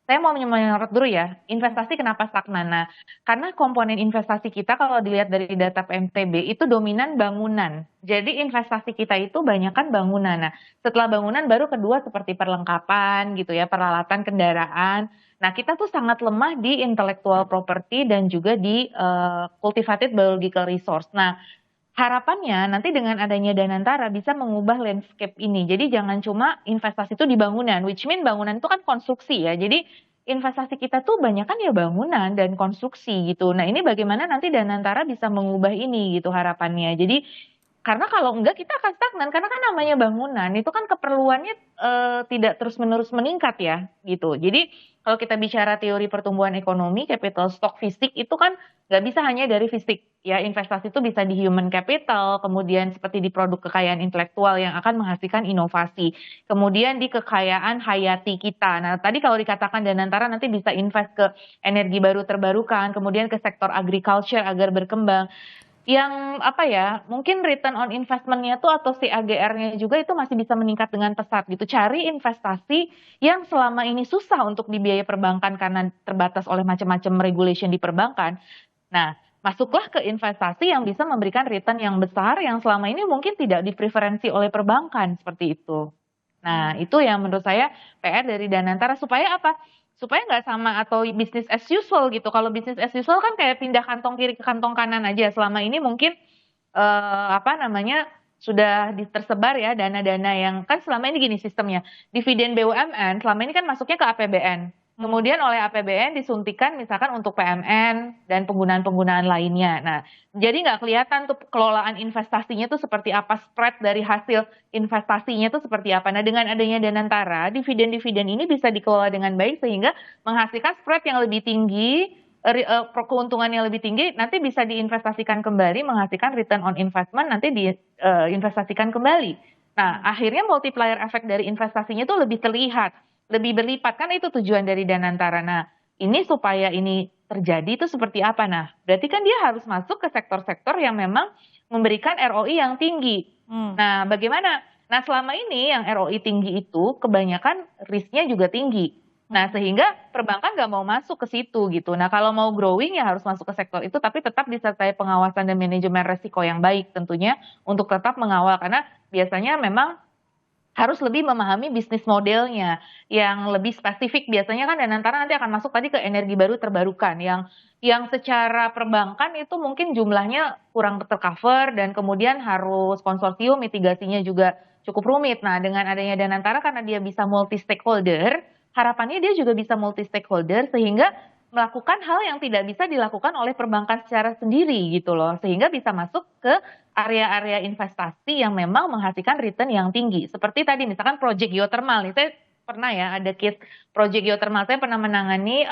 saya mau menyorot dulu ya, investasi kenapa stagnan? Nah karena komponen investasi kita kalau dilihat dari data PMTB itu dominan bangunan. Jadi investasi kita itu banyakkan bangunan. Nah setelah bangunan baru kedua seperti perlengkapan gitu ya, peralatan kendaraan. Nah kita tuh sangat lemah di intellectual property dan juga di cultivated biological resource. Nah harapannya nanti dengan adanya Danantara bisa mengubah landscape ini. Jadi jangan cuma investasi itu di bangunan, which mean bangunan itu kan konstruksi ya. Jadi investasi kita tuh banyak kan ya bangunan dan konstruksi gitu. Nah ini bagaimana nanti Danantara bisa mengubah ini gitu harapannya. Jadi karena kalau enggak kita akan stagnan, karena kan namanya bangunan itu kan keperluannya tidak terus-menerus meningkat ya gitu. Jadi kalau kita bicara teori pertumbuhan ekonomi, capital stock fisik itu kan nggak bisa hanya dari fisik ya, investasi itu bisa di human capital, kemudian seperti di produk kekayaan intelektual yang akan menghasilkan inovasi, kemudian di kekayaan hayati kita. Nah tadi kalau dikatakan Danantara nanti bisa invest ke energi baru terbarukan, kemudian ke sektor agriculture agar berkembang. yang apa ya, mungkin return on investment-nya tuh atau si AGR-nya juga itu masih bisa meningkat dengan pesat gitu. Cari investasi yang selama ini susah untuk dibiayai perbankan karena terbatas oleh macam-macam regulation di perbankan. Nah, masuklah ke investasi yang bisa memberikan return yang besar yang selama ini mungkin tidak dipreferensi oleh perbankan seperti itu. Nah, itu yang menurut saya PR dari Danantara supaya apa? Supaya nggak sama atau bisnis as usual gitu. Kalau bisnis as usual kan kayak pindah kantong kiri ke kantong kanan aja. Selama ini mungkin apa namanya sudah tersebar ya dana-dana yang kan selama ini gini sistemnya. Dividen BUMN selama ini kan masuknya ke APBN. Kemudian oleh APBN disuntikan misalkan untuk PMN dan penggunaan-penggunaan lainnya. Nah, jadi nggak kelihatan tuh kelolaan investasinya tuh seperti apa, spread dari hasil investasinya tuh seperti apa. Nah, dengan adanya Danantara, dividen-dividen ini bisa dikelola dengan baik sehingga menghasilkan spread yang lebih tinggi, keuntungan yang lebih tinggi, nanti bisa diinvestasikan kembali, menghasilkan return on investment, nanti diinvestasikan kembali. Nah, akhirnya multiplier efek dari investasinya tuh lebih terlihat. Lebih berlipat, kan itu tujuan dari Danantara. Nah, ini supaya ini terjadi itu seperti apa? Nah, berarti kan dia harus masuk ke sektor-sektor yang memang memberikan ROI yang tinggi. Nah, bagaimana? Nah, selama ini yang ROI tinggi itu kebanyakan risknya juga tinggi. Nah, sehingga perbankan nggak mau masuk ke situ gitu. Nah, kalau mau growing ya harus masuk ke sektor itu, tapi tetap disertai pengawasan dan manajemen resiko yang baik tentunya untuk tetap mengawal. Karena biasanya memang harus lebih memahami bisnis modelnya yang lebih spesifik. Biasanya kan Danantara nanti akan masuk tadi ke energi baru terbarukan yang secara perbankan itu mungkin jumlahnya kurang tercover dan kemudian harus konsorsium mitigasinya juga cukup rumit. Nah, dengan adanya Danantara karena dia bisa multi stakeholder, harapannya dia juga bisa multi stakeholder sehingga melakukan hal yang tidak bisa dilakukan oleh perbankan secara sendiri gitu loh, sehingga bisa masuk ke area-area investasi yang memang menghasilkan return yang tinggi. Seperti tadi misalkan proyek geothermal nih, saya pernah ya ada case proyek geothermal, saya pernah menangani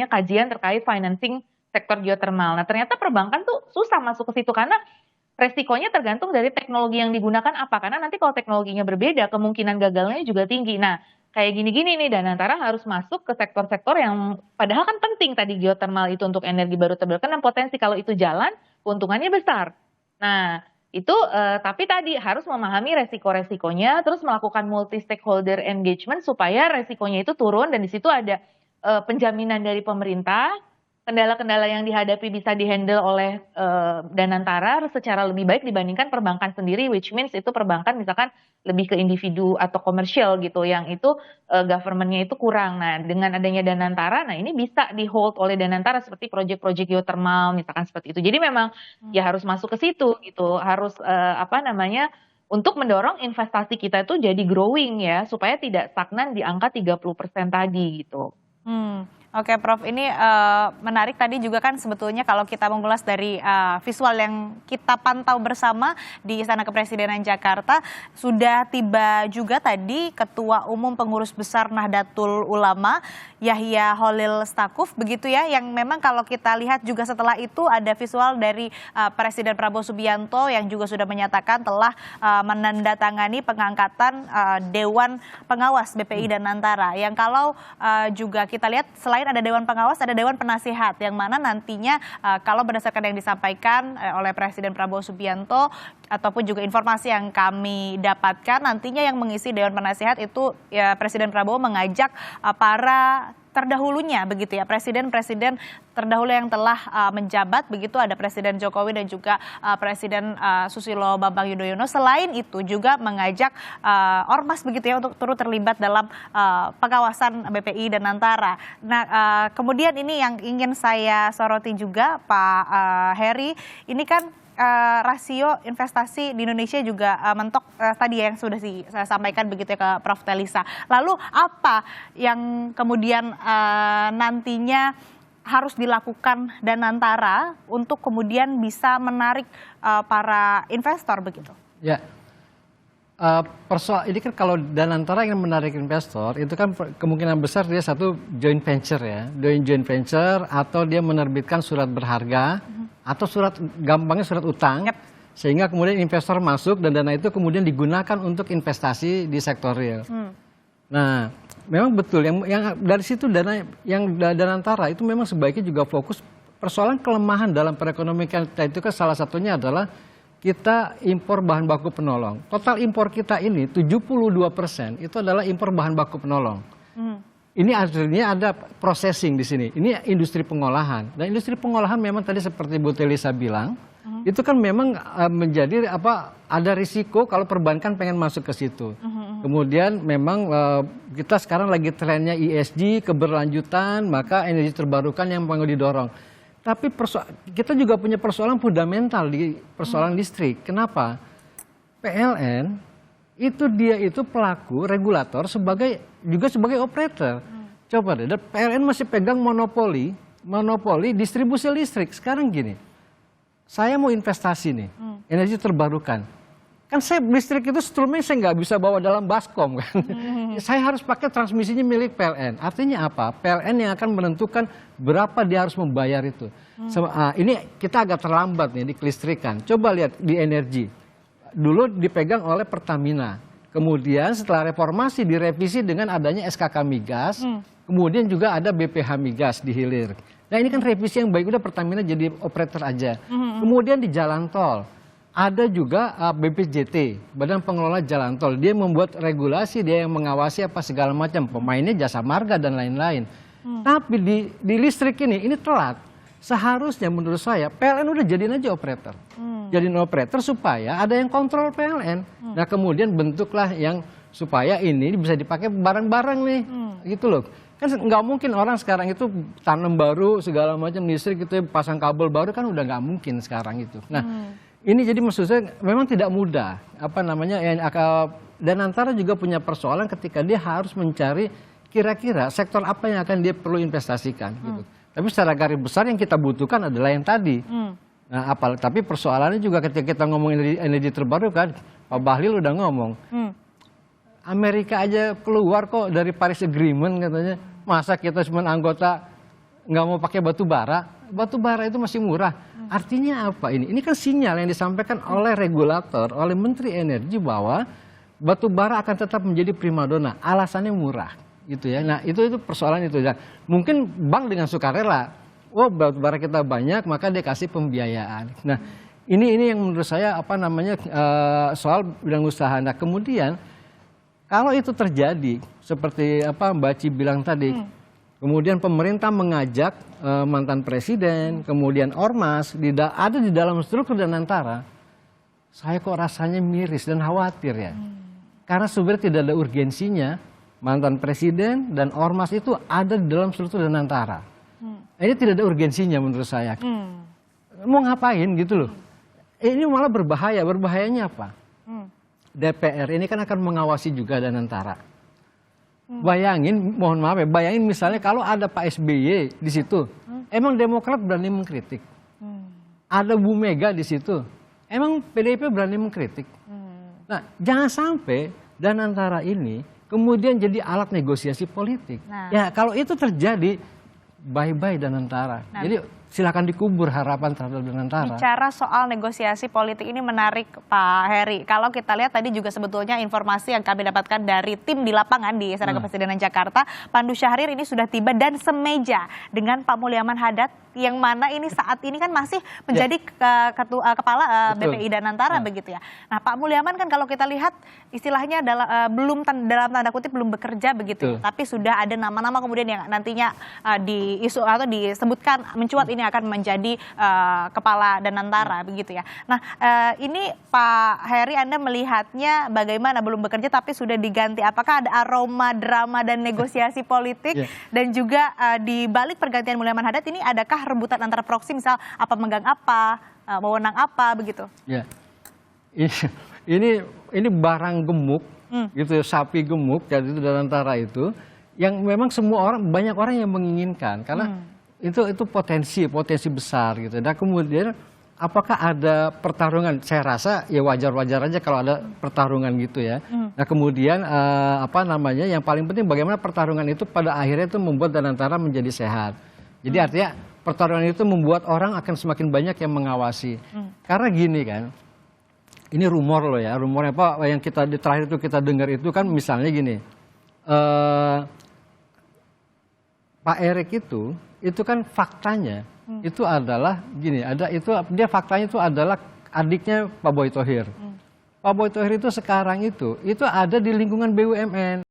kajian terkait financing sektor geothermal. Nah, ternyata perbankan tuh susah masuk ke situ karena resikonya tergantung dari teknologi yang digunakan apa. Karena nanti kalau teknologinya berbeda, kemungkinan gagalnya juga tinggi. Nah, kayak gini-gini nih Danantara harus masuk ke sektor-sektor yang padahal kan penting tadi geothermal itu untuk energi baru terbarukan dan potensi kalau itu jalan keuntungannya besar. Nah, itu tapi tadi harus memahami resiko-resikonya terus melakukan multi stakeholder engagement supaya resikonya itu turun dan di situ ada penjaminan dari pemerintah. Kendala-kendala yang dihadapi bisa dihandle oleh Danantara secara lebih baik dibandingkan perbankan sendiri, which means itu perbankan misalkan lebih ke individu atau komersial gitu, yang itu government-nya itu kurang. Nah, dengan adanya Danantara, nah ini bisa di hold oleh Danantara seperti proyek-proyek geothermal misalkan seperti itu. Jadi memang ya harus masuk ke situ gitu, harus untuk mendorong investasi kita itu jadi growing ya, supaya tidak stagnan di angka 30% tadi gitu. Oke, Prof, ini menarik tadi juga kan sebetulnya kalau kita mengulas dari visual yang kita pantau bersama di Istana Kepresidenan Jakarta, sudah tiba juga tadi Ketua Umum Pengurus Besar Nahdlatul Ulama, Yahya Holil Stakuf, begitu ya, yang memang kalau kita lihat juga setelah itu ada visual dari Presiden Prabowo Subianto yang juga sudah menyatakan telah menandatangani pengangkatan Dewan Pengawas BPI Danantara, yang kalau juga kita lihat selain ada Dewan Pengawas, ada Dewan Penasihat, yang mana nantinya kalau berdasarkan yang disampaikan oleh Presiden Prabowo Subianto ataupun juga informasi yang kami dapatkan, nantinya yang mengisi Dewan Penasihat itu ya Presiden Prabowo mengajak para terdahulunya begitu ya, presiden-presiden terdahulu yang telah menjabat begitu, ada Presiden Jokowi dan juga Presiden Susilo Bambang Yudhoyono. Selain itu juga mengajak ormas begitu ya untuk turut terlibat dalam pengawasan BPI Danantara. Nah, kemudian ini yang ingin saya soroti juga Pak Heri, ini kan rasio investasi di Indonesia juga mentok tadi yang sudah saya sampaikan begitu ya ke Prof. Telisa. Lalu apa yang kemudian nantinya harus dilakukan Danantara untuk kemudian bisa menarik para investor begitu? Ya, ini kan kalau Danantara ingin menarik investor itu kan kemungkinan besar dia satu joint venture ya, joint venture atau dia menerbitkan surat berharga. Atau gampangnya surat utang, sehingga kemudian investor masuk dan dana itu kemudian digunakan untuk investasi di sektor real. Nah, memang betul yang dari situ dana yang Danantara itu memang sebaiknya juga fokus persoalan kelemahan dalam perekonomian kita itu kan salah satunya adalah kita impor bahan baku penolong. Total impor kita ini 72% itu adalah impor bahan baku penolong. Ini artinya ada processing di sini. Ini industri pengolahan. Dan industri pengolahan memang tadi seperti Bu Telisa bilang, itu kan memang menjadi ada risiko kalau perbankan pengen masuk ke situ. Kemudian memang kita sekarang lagi trennya ESG, keberlanjutan, maka energi terbarukan yang mau didorong. Tapi kita juga punya persoalan fundamental di persoalan listrik. Kenapa? PLN dia itu pelaku regulator juga sebagai operator. Coba deh, PLN masih pegang monopoli distribusi listrik. Sekarang gini, saya mau investasi nih, energi terbarukan. Kan listrik itu strumnya saya nggak bisa bawa dalam baskom kan. Saya harus pakai transmisinya milik PLN. Artinya apa? PLN yang akan menentukan berapa dia harus membayar itu. Ini kita agak terlambat nih di kelistrikan. Coba lihat di energi. Dulu dipegang oleh Pertamina. Kemudian setelah reformasi direvisi dengan adanya SKK Migas. Kemudian juga ada BPH Migas di hilir. Nah ini kan revisi yang baik, udah Pertamina jadi operator aja. Kemudian di jalan tol. Ada juga BPJT, Badan Pengelola Jalan Tol. Dia membuat regulasi, dia yang mengawasi apa segala macam. Pemainnya Jasa Marga dan lain-lain. Tapi di listrik ini telat. Seharusnya menurut saya PLN udah jadiin aja operator. Jadiin operator supaya ada yang kontrol PLN. Nah kemudian bentuklah yang supaya ini bisa dipakai bareng-bareng nih. Gitu loh. Kan nggak mungkin orang sekarang itu tanam baru segala macam listrik gitu, pasang kabel baru kan udah nggak mungkin sekarang itu. Nah ini jadi maksud saya memang tidak mudah. Dan antara juga punya persoalan ketika dia harus mencari kira-kira sektor apa yang akan dia perlu investasikan. Gitu. Tapi secara garis besar yang kita butuhkan adalah yang tadi. Nah, tapi persoalannya juga ketika kita ngomong energi terbarukan, Pak Bahlil udah ngomong. Amerika aja keluar kok dari Paris Agreement katanya. Masa kita cuma anggota nggak mau pakai batu bara? Batu bara itu masih murah. Artinya apa ini? Ini kan sinyal yang disampaikan oleh regulator, oleh Menteri Energi bahwa batu bara akan tetap menjadi primadona. Alasannya murah, gitu ya. Nah itu persoalan itu. Nah, mungkin bank dengan sukarela, batu bara kita banyak, maka dia kasih pembiayaan. Nah ini yang menurut saya soal bidang usaha. Nah kemudian kalau itu terjadi seperti Mbak Ci bilang tadi, kemudian pemerintah mengajak mantan presiden, kemudian ormas ada di dalam struktur Danantara, saya kok rasanya miris dan khawatir ya. Karena sebenarnya tidak ada urgensinya mantan presiden dan ormas itu ada di dalam struktur Danantara. Ini tidak ada urgensinya menurut saya. Mau ngapain gitu loh. Ini malah berbahaya. Berbahayanya apa? DPR ini kan akan mengawasi juga Danantara. Bayangin, mohon maaf ya, bayangin misalnya kalau ada Pak SBY di situ, emang Demokrat berani mengkritik. Ada Bu Mega di situ, emang PDIP berani mengkritik. Nah, jangan sampai Danantara ini kemudian jadi alat negosiasi politik. Ya, kalau itu terjadi, bye-bye Danantara. Jadi silakan dikubur harapan terhadap Danantara. Bicara soal negosiasi politik ini menarik Pak Heri. Kalau kita lihat tadi juga sebetulnya informasi yang kami dapatkan dari tim di lapangan di Istana Kepresidenan Jakarta, Pandu Syahrir ini sudah tiba dan semeja dengan Pak Mulyaman Hadad yang mana ini saat ini kan masih menjadi kepala BPI Danantara begitu ya. Nah Pak Mulyaman kan kalau kita lihat istilahnya belum dalam tanda kutip belum bekerja begitu, tapi sudah ada nama-nama kemudian yang nantinya diisu atau disebutkan mencuat ini akan menjadi kepala Danantara begitu ya. Nah ini Pak Heri, Anda melihatnya bagaimana, belum bekerja tapi sudah diganti, apakah ada aroma drama dan negosiasi politik dan juga di balik pergantian Mulyaman Hadad ini adakah rebutan antara proksi, misal apa megang apa, wewenang apa begitu? Ya, ini barang gemuk gitu, sapi gemuk jadi itu Danantara itu yang memang banyak orang yang menginginkan karena itu potensi besar gitu. Dan kemudian apakah ada pertarungan? Saya rasa ya wajar-wajar aja kalau ada pertarungan gitu ya. Nah kemudian yang paling penting bagaimana pertarungan itu pada akhirnya itu membuat Danantara menjadi sehat. Jadi artinya pertarungan itu membuat orang akan semakin banyak yang mengawasi. Karena gini kan, ini rumor loh ya, rumornya yang terakhir itu kita dengar itu kan misalnya gini, Pak Erik itu itu kan faktanya itu adalah gini, dia faktanya itu adalah adiknya Pak Boy Thohir. Pak Boy Thohir itu sekarang itu ada di lingkungan BUMN.